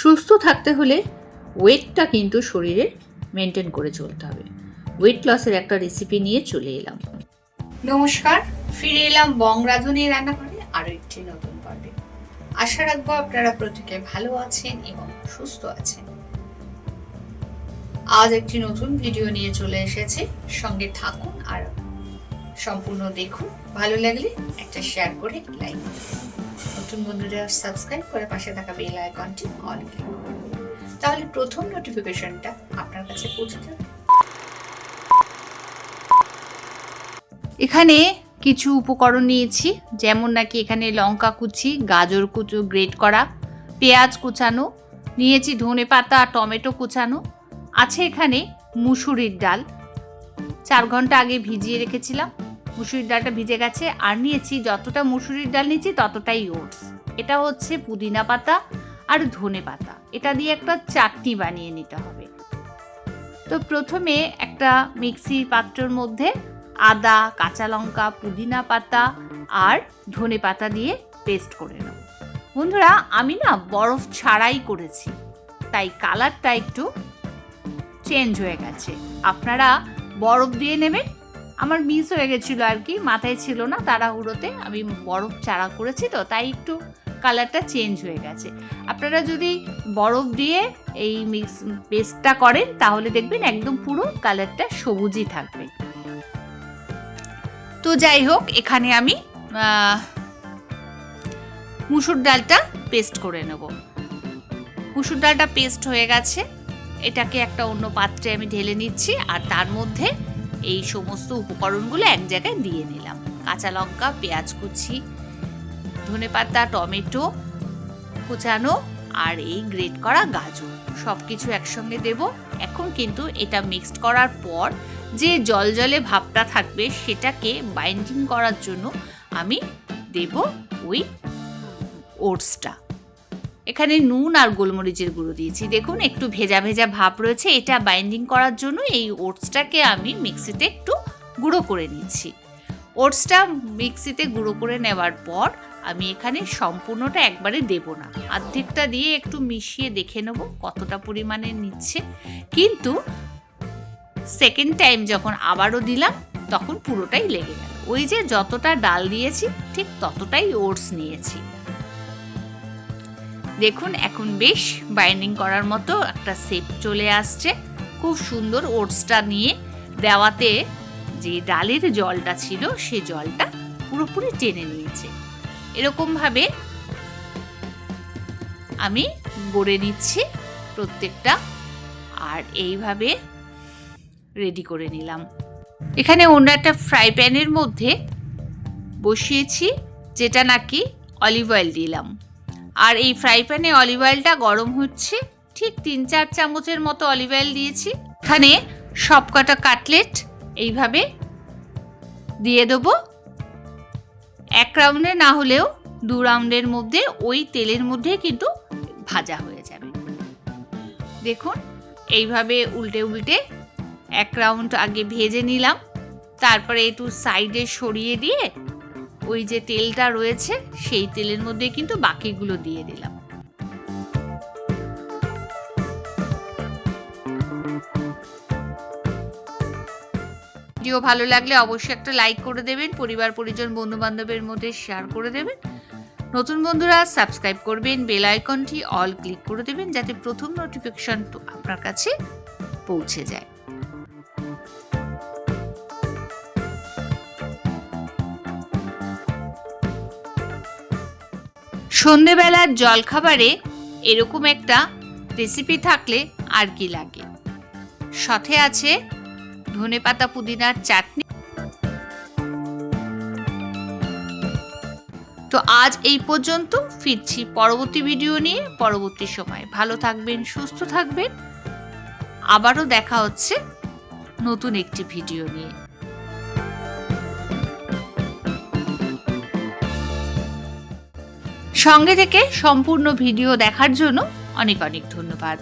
সুস্থ থাকতে হলে ওয়েটটা কিন্তু শরীরে মেনটেন করে চলতে হবে। ওয়েট লসের একটা রেসিপি নিয়ে চলে এলাম। নমস্কার, ফিরে এলাম বং রাধুনী রান্নাঘরে আরো একটি নতুন পর্বে। আশা রাখবো আপনারা প্রত্যেকে ভালো আছেন এবং সুস্থ আছেন। আজ একটি নতুন ভিডিও নিয়ে চলে এসেছি, সঙ্গে থাকুন আর সম্পূর্ণ দেখুন। ভালো লাগলে একটা শেয়ার করে লাইক করুন। নতুন বন্ধুরা সাবস্ক্রাইব করে পাশে থাকা বেল আইকনটি অল ক্লিক করুন, তাহলে প্রথম নোটিফিকেশনটা আপনার কাছে পৌঁছে যাবে। এখানে কিছু উপকরণ নিয়েছি, যেমন নাকি এখানে লঙ্কা কুচি, গাজর কুচো গ্রেট করা, পেঁয়াজ কুচানো নিয়েছি, ধনে পাতা, টমেটো কুচানো আছে, এখানে মুসুরির ডাল 4 ঘন্টা আগে ভিজিয়ে রেখেছিলাম, মুসুরির ডালটা ভিজে গেছে। আর নিয়েছি, যতটা মুসুরির ডাল নিয়েছি ততটাই ওটস। এটা হচ্ছে পুদিনা পাতা আর ধনে পাতা, এটা দিয়ে একটা চাটনি বানিয়ে নিতে হবে। তো প্রথমে একটা মিক্সির পাত্রের মধ্যে আদা, কাঁচা লঙ্কা, পুদিনা পাতা আর ধনে পাতা দিয়ে পেস্ট করে নেব। বন্ধুরা, আমি না বরফ ছাড়াই করেছি, তাই কালারটা একটু চেঞ্জ হয়ে গেছে। আপনারা বরফ দিয়ে নেবেন। আমার মিস হয়ে গেছিলো আর কি, মাথায় ছিল না, তাড়াহুড়োতে আমি বরফ ছাড়া করেছি, তো তাই একটু কালারটা চেঞ্জ হয়ে গেছে। আপনারা যদি বরফ দিয়ে এই মিক্স পেস্টটা করেন তাহলে দেখবেন একদম পুরো কালারটা সবুজই থাকবে। তো যাই হোক, এখানে আমি মুসুর ডালটা পেস্ট করে নেব। মুসুর ডালটা পেস্ট হয়ে গেছে, এটাকে একটা অন্য পাত্রে আমি ঢেলে নিচ্ছি আর তার মধ্যে এই সমস্ত উপকরণগুলো এক জায়গায় দিয়ে নিলাম। কাঁচা লঙ্কা, পেঁয়াজ কুচি, ধনে পাতা, টমেটো কুচানো আর এই গ্রেট করা গাজর, সব কিছু একসঙ্গে দেব। এখন কিন্তু এটা মিক্সড করার পর যে জলজলে ভাবটা থাকবে সেটাকে বাইন্ডিং করার জন্য আমি দেব ওই ওটসটা। এখানে নুন আর গোলমরিচের গুঁড়ো দিয়েছি, দেখুন একটু ভেজা ভেজা ভাব রয়েছে। এটা বাইন্ডিং করার জন্য এই ওটসটাকে আমি মিক্সিতে একটু গুঁড়ো করে নিচ্ছি। ওটসটা মিক্সিতে গুঁড়ো করে নেওয়ার পর আমি এখানে সম্পূর্ণটা একবারে দেব না, অর্ধেকটা দিয়ে একটু মিশিয়ে দেখে নেব কতটা পরিমাণে নিচ্ছে। কিন্তু সেকেন্ড টাইম যখন আবারও দিলাম তখন পুরোটাই লেগে গেল। ওই যে যতটা ডাল দিয়েছি ঠিক ততটাই ওটস নিয়েছি। দেখুন এখন বেশ বাইন্ডিং করার মতো একটা শেপ চলে আসছে, খুব সুন্দর। ওটসটা নিয়ে দেওয়াতে যে ডালের জলটা ছিল সেই জলটা পুরোপুরি টেনে নিয়েছে। এরকমভাবে আমি গড়ে নিচ্ছি প্রত্যেকটা, আর এইভাবে রেডি করে নিলাম। এখানে অন্য একটা ফ্রাই প্যানের মধ্যে বসিয়েছি, যেটা নাকি অলিভ অয়েল দিলাম। আর এই ফ্রাই প্যানে অলিভ অয়েলটা গরম হচ্ছে, ঠিক 3-4 চামচের মতো অলিভ অয়েল দিয়েছি। এখানে সবকটা কাটলেট এইভাবে দিয়ে দেবো। 1 রাউন্ডে না হলেও 2 রাউন্ডের মধ্যে ওই তেলের মধ্যে কিন্তু ভাজা হয়ে যাবে। দেখুন এইভাবে উল্টে উল্টে 1 রাউন্ড আগে ভেজে নিলাম, তারপরে একটু সাইডে সরিয়ে দিয়ে ওই যে তেলটা রয়েছে সেই তেলের মধ্যে কিন্তু বাকিগুলো দিয়ে দিলাম। ভিডিও ভালো লাগলে অবশ্যই একটা লাইক করে দেবেন, পরিবার পরিজন বন্ধু বান্ধবের মধ্যে শেয়ার করে দেবেন। নতুন বন্ধুরা সাবস্ক্রাইব করবেন, বেল আইকনটি অল ক্লিক করে দেবেন যাতে প্রথম নোটিফিকেশন আপনার কাছে পৌঁছে যায়। সন্ধেবেলার জলখাবারে এরকম একটা রেসিপি থাকলে আর কি লাগে। সাথে আছে ধনেপাতা পুদিনার চাটনি। তো আজ এই পর্যন্ত, ফিরছি পরবর্তী ভিডিও নিয়ে পরবর্তী সময়। ভালো থাকবেন, সুস্থ থাকবেন, আবারও দেখা হচ্ছে নতুন একটি ভিডিও নিয়ে। সঙ্গে থেকে সম্পূর্ণ ভিডিও দেখার জন্য অনেক অনেক ধন্যবাদ।